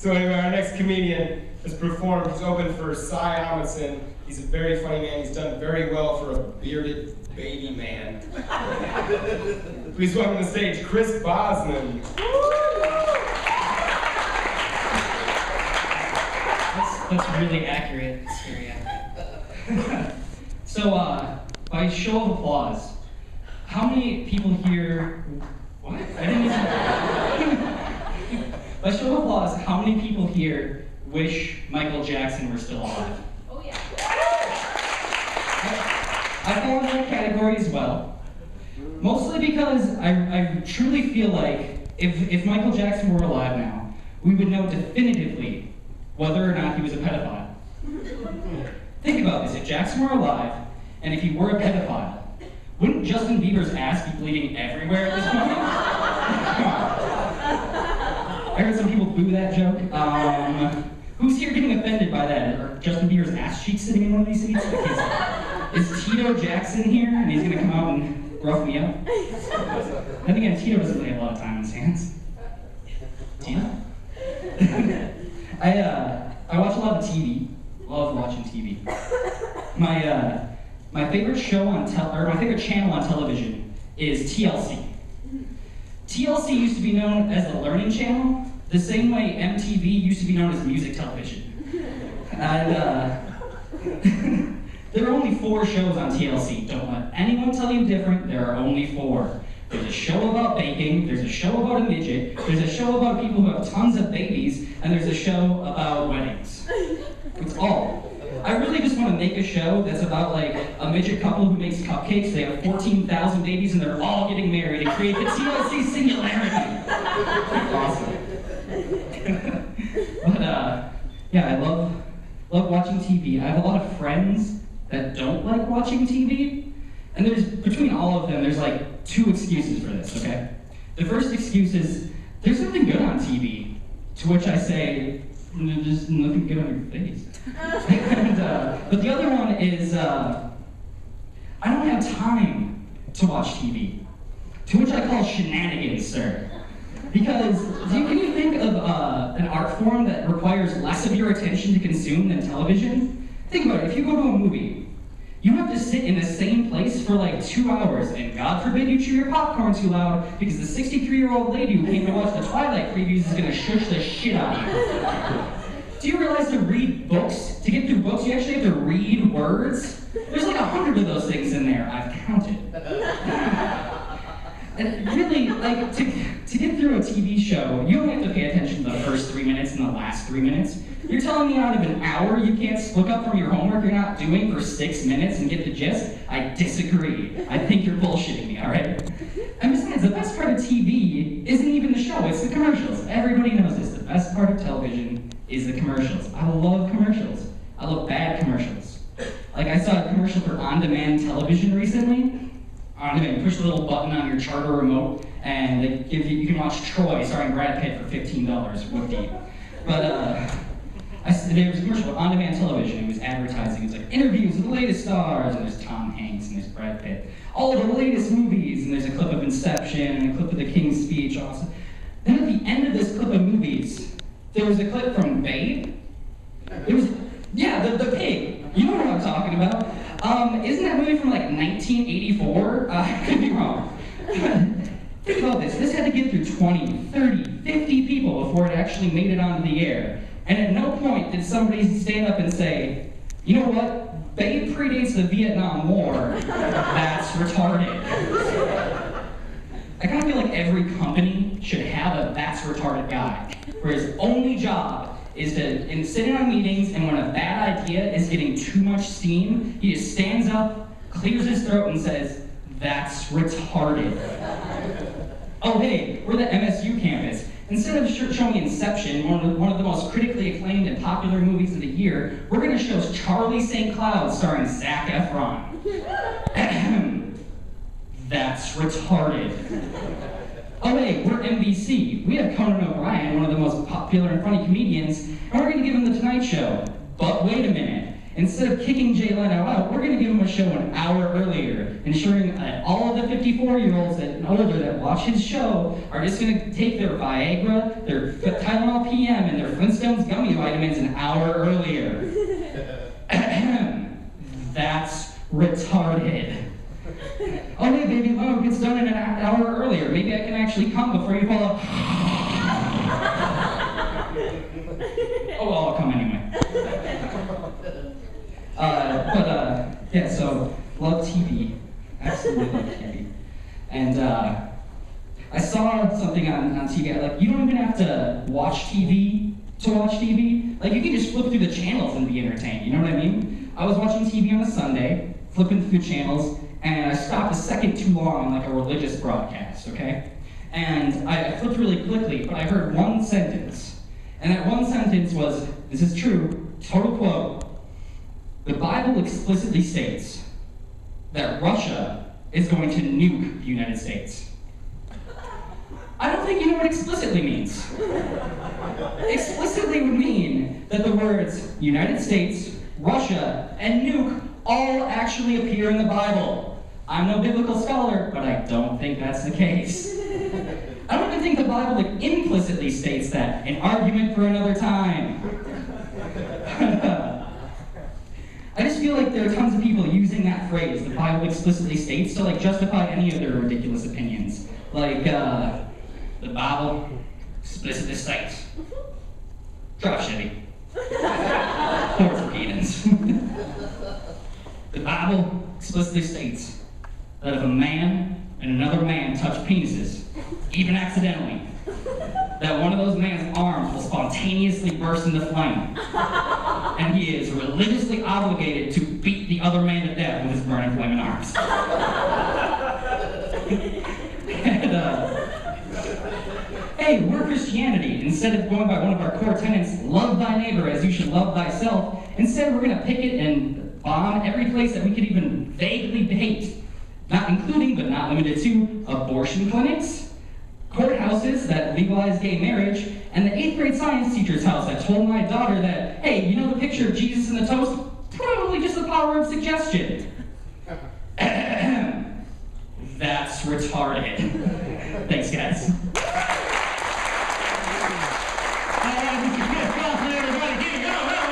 So anyway, our next comedian has performed. He's opened for Cy Amundsen. He's a very funny man. He's done very well for a bearded baby man. Please welcome to the stage, Chris Bosman. That's really accurate. It's very accurate. So, by show of applause, how many people here? What? I didn't even. By show of applause, how many people here wish Michael Jackson were still alive? Oh yeah. I fall into that category as well. Mostly because I truly feel like if Michael Jackson were alive now, we would know definitively whether or not he was a pedophile. Think about this, if Jackson were alive, and if he were a pedophile, wouldn't Justin Bieber's ass be bleeding everywhere at this point? I heard some people boo that joke. Who's here getting offended by that? Are Justin Bieber's ass cheeks sitting in one of these seats? Like is Tito Jackson here, and he's gonna come out and rough me up? Then again, Tito doesn't really have a lot of time on his hands. Tito? I watch a lot of TV. Love watching TV. My favorite show on my favorite channel on television is TLC. TLC used to be known as the Learning Channel, the same way MTV used to be known as music television. And there are only 4 shows on TLC. Don't let anyone tell you different. There are only 4. There's a show about baking, there's a show about a midget, there's a show about people who have tons of babies, and there's a show about weddings. It's all. I really just want to make a show that's about like a midget couple who makes cupcakes, they have 14,000 babies, and they're all getting married and create the TLC singularity. Awesome. But yeah, I love watching TV. I have a lot of friends that don't like watching TV, and between all of them, there's like 2 excuses for this, okay? The first excuse is, there's nothing good on TV, to which I say, there's nothing good on your face. But the other one is, I don't have time to watch TV, to which I call shenanigans, sir. Because, can you think of an art form that requires less of your attention to consume than television? Think about it, if you go to a movie, you have to sit in the same place for like 2 hours, and God forbid you chew your popcorn too loud, because the 63-year-old lady who came to watch the Twilight previews is gonna shush the shit out of you. Do you realize to read books, to get through books, you actually have to read words? There's like 100 of those things in there, I've counted. And really, like, to get through a TV show, you only have to pay attention to the first 3 minutes and the last 3 minutes. You're telling me out of an hour you can't look up from your homework you're not doing for 6 minutes and get the gist? I disagree. I think you're bullshitting me, all right? And besides, the best part of TV isn't even the show, it's the commercials. Everybody knows this. The best part of television is the commercials. I love commercials. I love bad commercials. Like I saw a commercial for on-demand television recently. On-demand, you push the little button on your Charter remote, and they give you can watch Troy starring Brad Pitt for $15. Whoop-dee. But there was a commercial for on-demand television. It was advertising. It was like interviews with the latest stars, and there's Tom Hanks and there's Brad Pitt. All of the latest movies, and there's a clip of Inception and a clip of the King's Speech. Also. Then at the end of this clip of movies, there was a clip from Babe. It was, yeah, the pig. You know what I'm talking about. Isn't that movie from like 1984? I could be wrong. Think about this. This had to get through 20, 30, 50 people before it actually made it onto the air. And at no point did somebody stand up and say, you know what? Babe predates the Vietnam War. That's retarded. I kind of feel like every company should have a that's retarded guy, where his only job is to sit in on meetings, and when a bad idea is getting too much steam, he just stands up, clears his throat, and says, that's retarded. Oh hey, we're the MSU campus. Instead of showing Inception, one of the most critically acclaimed and popular movies of the year, we're going to show Charlie St. Cloud starring Zac Efron. That's retarded. Oh wait, we're NBC. We have Conan O'Brien, one of the most popular and funny comedians, and we're going to give him The Tonight Show. But wait a minute. Instead of kicking Jay Leno out, we're going to give him a show an hour earlier, ensuring that all of the 54-year-olds and older that watch his show are just going to take their Viagra, their Tylenol PM, and their Flintstone vitamins an hour earlier. That's retarded. Oh, hey, baby, limo gets done in an hour earlier. Maybe I can actually come before you fall off. Oh, well, I'll come anyway. Yeah, so, love TV. Absolutely love TV. And, I saw something on TV, like, you don't even have to watch TV to watch TV. Like, you can just flip through the channels and be entertained, you know what I mean? I was watching TV on a Sunday, flipping through channels, and I stopped a second too long on, like, a religious broadcast, okay? And I flipped really quickly, but I heard one sentence. And that one sentence was, this is true, total quote, the Bible explicitly states that Russia is going to nuke the United States. I don't think you know what explicitly means. Explicitly would mean that the words United States, Russia, and nuke all actually appear in the Bible. I'm no biblical scholar, but I don't think that's the case. I don't even think the Bible implicitly states that. An argument for another time. I just feel like there are tons of people using that phrase, the Bible explicitly states, to like justify any of their ridiculous opinions. Like, the Bible explicitly states. Drop Chevy. Poor for heathens. The Bible explicitly states that if a man and another man touch penises, even accidentally, that one of those man's arms will spontaneously burst into flame, and he is religiously obligated to beat the other man to death with his burning flaming arms. And, hey, we're Christianity. Instead of going by one of our core tenets, love thy neighbor as you should love thyself, instead we're gonna picket and bomb every place that we could even vaguely hate. Not including, but not limited to, abortion clinics, courthouses that legalize gay marriage, and the 8th grade science teacher's house that told my daughter that, hey, you know the picture of Jesus in the toast? Probably just the power of suggestion. That's retarded. Thanks, guys.